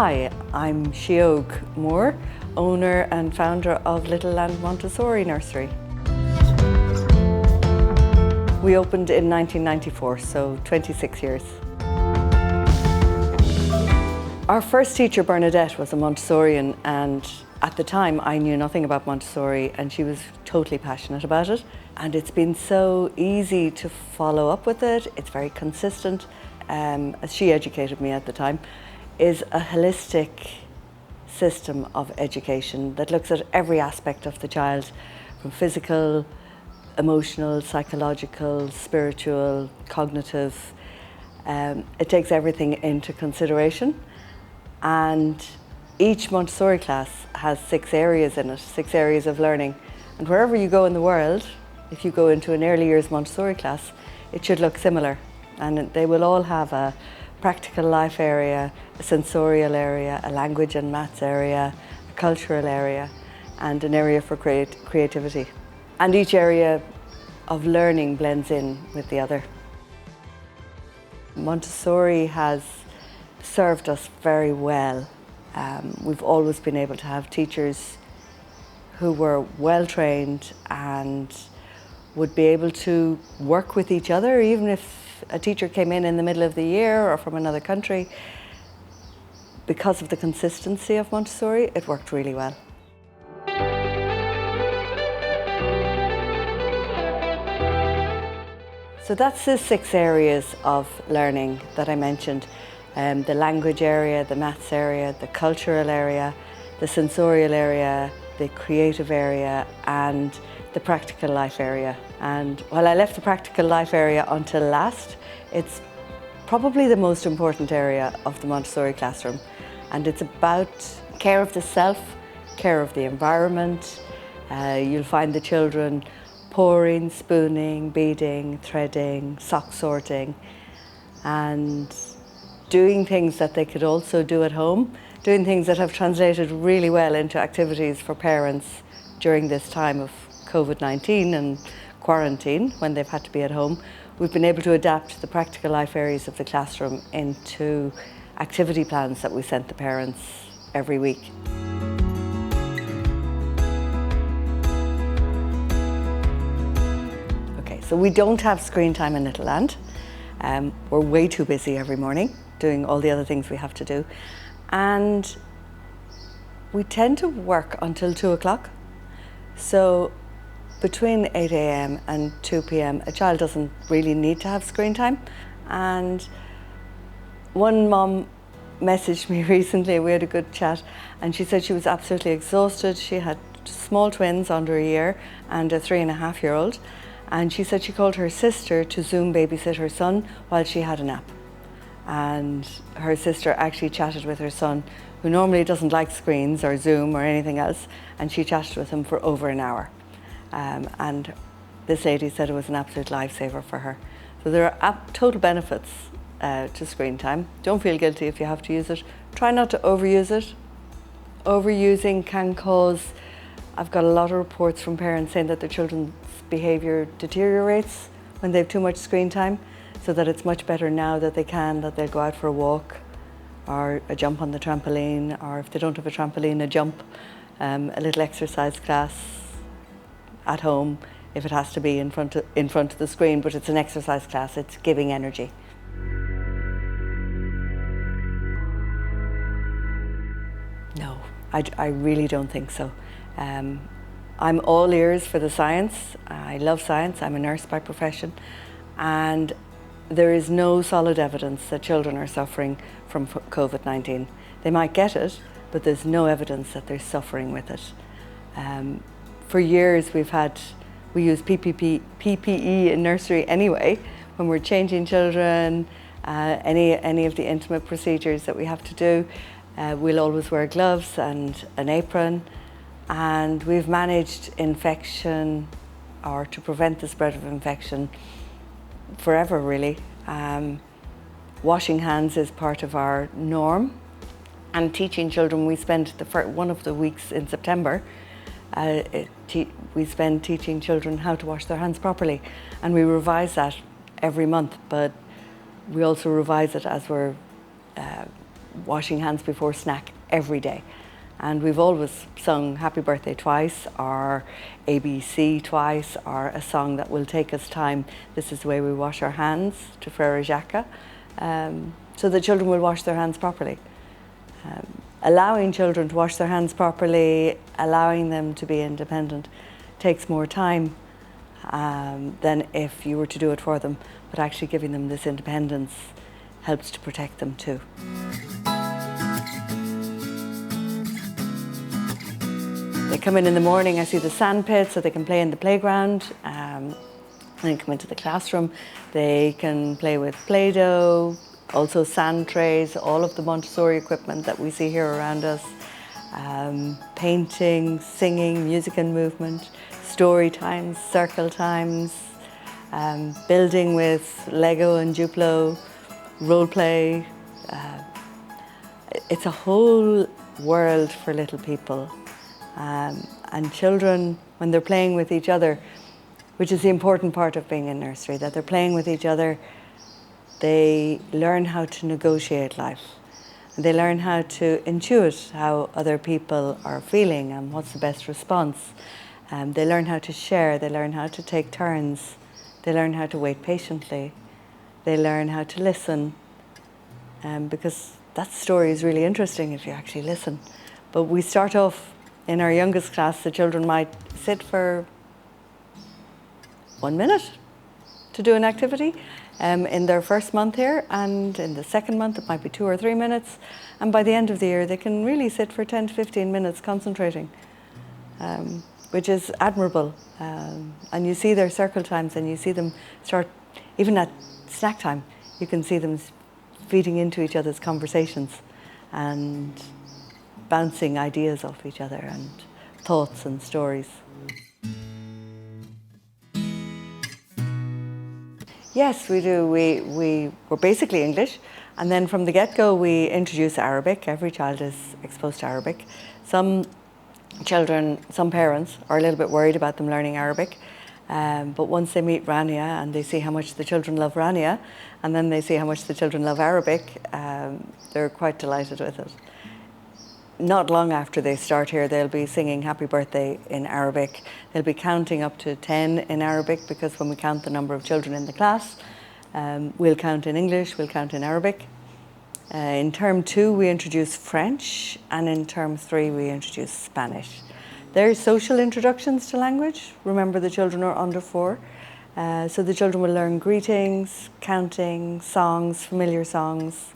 Hi, I'm Siog Moore, owner and founder of Little Land Montessori Nursery. We opened in 1994, so 26 years. Our first teacher, Bernadette, was a Montessorian, and at the time I knew nothing about Montessori and she was totally passionate about it. And it's been so easy to follow up with it. It's very consistent, as she educated me at the time, is a holistic system of education that looks at every aspect of the child, from physical, emotional, psychological, spiritual, cognitive. It takes everything into consideration, and each Montessori class has 6 areas in it, 6 areas of learning. And wherever you go in the world, if you go into an early years Montessori class, it should look similar. And they will all have a practical life area, a sensorial area, a language and maths area, a cultural area, and an area for creativity. And each area of learning blends in with the other. Montessori has served us very well. We've always been able to have teachers who were well trained and would be able to work with each other, even if a teacher came in the middle of the year or from another country. Because of the consistency of Montessori, it worked really well. So that's the 6 areas of learning that I mentioned. The language area, the maths area, the cultural area, the sensorial area, the creative area, and the practical life area. And while I left the practical life area until last, it's probably the most important area of the Montessori classroom. And it's about care of the self, care of the environment. You'll find the children pouring, spooning, beading, threading, sock sorting, and doing things that they could also do at home, doing things that have translated really well into activities for parents during this time of COVID-19 and quarantine, when they've had to be at home. We've been able to adapt the practical life areas of the classroom into activity plans that we sent the parents every week. Okay, so we don't have screen time in Little Land. We're way too busy every morning doing all the other things we have to do. And we tend to work until 2 o'clock. So between 8 a.m. and 2 p.m, a child doesn't really need to have screen time. And one mom messaged me recently, we had a good chat, and she said she was absolutely exhausted. She had small twins under a year and a 3.5-year-old. And she said she called her sister to Zoom babysit her son while she had a nap. And her sister actually chatted with her son, who normally doesn't like screens or Zoom or anything else, and she chatted with him for over an hour. And this lady said it was an absolute lifesaver for her. So there are total benefits to screen time. Don't feel guilty if you have to use it. Try not to overuse it. Overusing can cause, I've got a lot of reports from parents saying that their children's behaviour deteriorates when they have too much screen time, so that it's much better now that they'll go out for a walk or a jump on the trampoline, or if they don't have a trampoline, a jump, a little exercise class at home, if it has to be in front of the screen, but it's an exercise class, it's giving energy. No, I really don't think so. I'm all ears for the science. I love science. I'm a nurse by profession, and there is no solid evidence that children are suffering from COVID-19. They might get it, but there's no evidence that they're suffering with it. For years we use PPE in nursery anyway, when we're changing children, any of the intimate procedures that we have to do. We'll always wear gloves and an apron, and we've managed infection, or to prevent the spread of infection, forever really. Washing hands is part of our norm, and teaching children, we spend one of the weeks in September, we spend teaching children how to wash their hands properly, and we revise that every month, but we also revise it as we're washing hands before snack every day. And we've always sung Happy Birthday twice, or ABC twice, or a song that will take us time. This is the way we wash our hands, to Frère Jacques, so the children will wash their hands properly. Allowing children to wash their hands properly, allowing them to be independent, takes more time than if you were to do it for them, but actually giving them this independence helps to protect them too. They come in the morning, I see the sand pit so they can play in the playground, and then come into the classroom. They can play with Play-Doh, also sand trays, all of the Montessori equipment that we see here around us, painting, singing, music and movement, story times, circle times, building with Lego and Duplo, role play. It's a whole world for little people. And children, when they're playing with each other, which is the important part of being in nursery, that they're playing with each other, they learn how to negotiate life. They learn how to intuit how other people are feeling and what's the best response. They learn how to share, they learn how to take turns, they learn how to wait patiently, they learn how to listen, because that story is really interesting if you actually listen. But we start off in our youngest class, the children might sit for 1 minute to do an activity in their first month here, and in the second month it might be 2 or 3 minutes, and by the end of the year they can really sit for 10 to 15 minutes concentrating, which is admirable. And you see their circle times, and you see them start, even at snack time, you can see them feeding into each other's conversations and bouncing ideas off each other and thoughts and stories. Yes, we do. We're basically English, and then from the get-go we introduce Arabic. Every child is exposed to Arabic. Some children, some parents are a little bit worried about them learning Arabic, but once they meet Rania and they see how much the children love Rania, and then they see how much the children love Arabic, they're quite delighted with it. Not long after they start here, they'll be singing Happy Birthday in Arabic. They'll be counting up to 10 in Arabic, because when we count the number of children in the class, we'll count in English, we'll count in Arabic. In term 2, we introduce French, and in term 3, we introduce Spanish. They're social introductions to language. Remember, the children are under 4. So the children will learn greetings, counting, songs, familiar songs,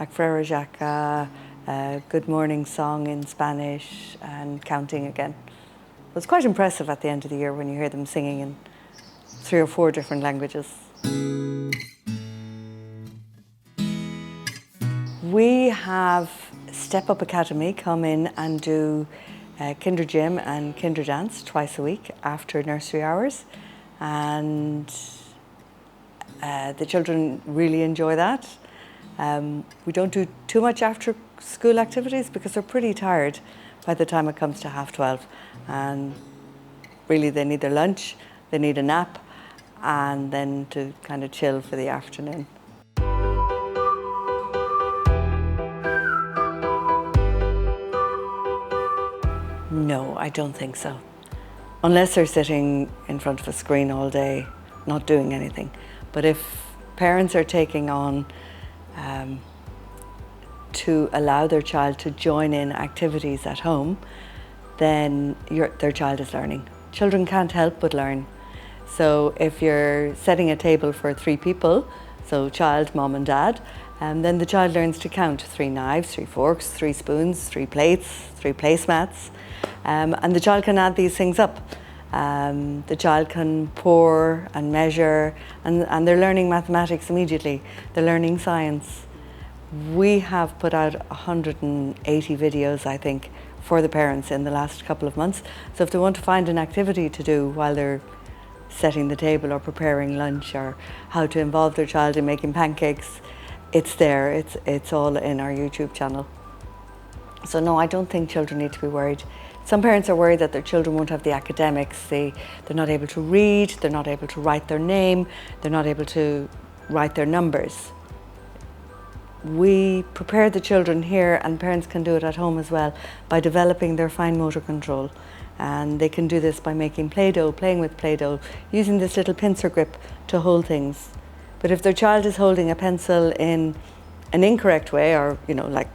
like Frère Jacques, good morning song in Spanish, and counting again. It's quite impressive at the end of the year when you hear them singing in 3 or 4 different languages. We have Step Up Academy come in and do Kinder Gym and Kinder Dance twice a week after nursery hours, and the children really enjoy that. We don't do too much after school activities because they're pretty tired by the time it comes to 12:30, and really they need their lunch, they need a nap, and then to kind of chill for the afternoon. No, I don't think so. Unless they're sitting in front of a screen all day, not doing anything. But if parents are taking on to allow their child to join in activities at home, then their child is learning. Children can't help but learn. So if you're setting a table for 3 people, so child, mom and dad, then the child learns to count 3 knives, 3 forks, 3 spoons, 3 plates, 3 placemats, and the child can add these things up. The child can pour and measure, and they're learning mathematics immediately. They're learning science. We have put out 180 videos, I think, for the parents in the last couple of months. So if they want to find an activity to do while they're setting the table or preparing lunch, or how to involve their child in making pancakes, it's there. It's all in our YouTube channel. So no, I don't think children need to be worried. Some parents are worried that their children won't have the academics. They're not able to read, they're not able to write their name, they're not able to write their numbers. We prepare the children here, and parents can do it at home as well, by developing their fine motor control. And they can do this by making Play-Doh, playing with Play-Doh, using this little pincer grip to hold things. But if their child is holding a pencil in an incorrect way, or like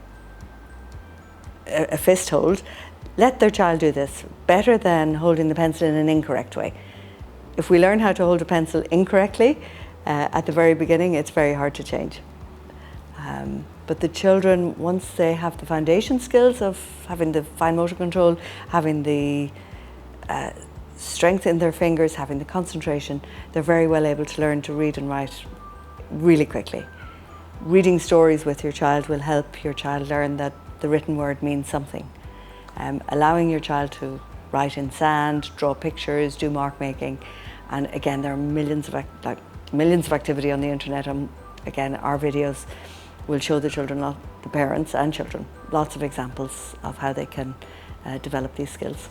a fist hold, let their child do this, better than holding the pencil in an incorrect way. If we learn how to hold a pencil incorrectly at the very beginning, it's very hard to change. But the children, once they have the foundation skills of having the fine motor control, having the strength in their fingers, having the concentration, they're very well able to learn to read and write really quickly. Reading stories with your child will help your child learn that the written word means something. Allowing your child to write in sand, draw pictures, do mark making, and again, there are millions of activity on the internet. And again, our videos will show the children, the parents and children, lots of examples of how they can develop these skills.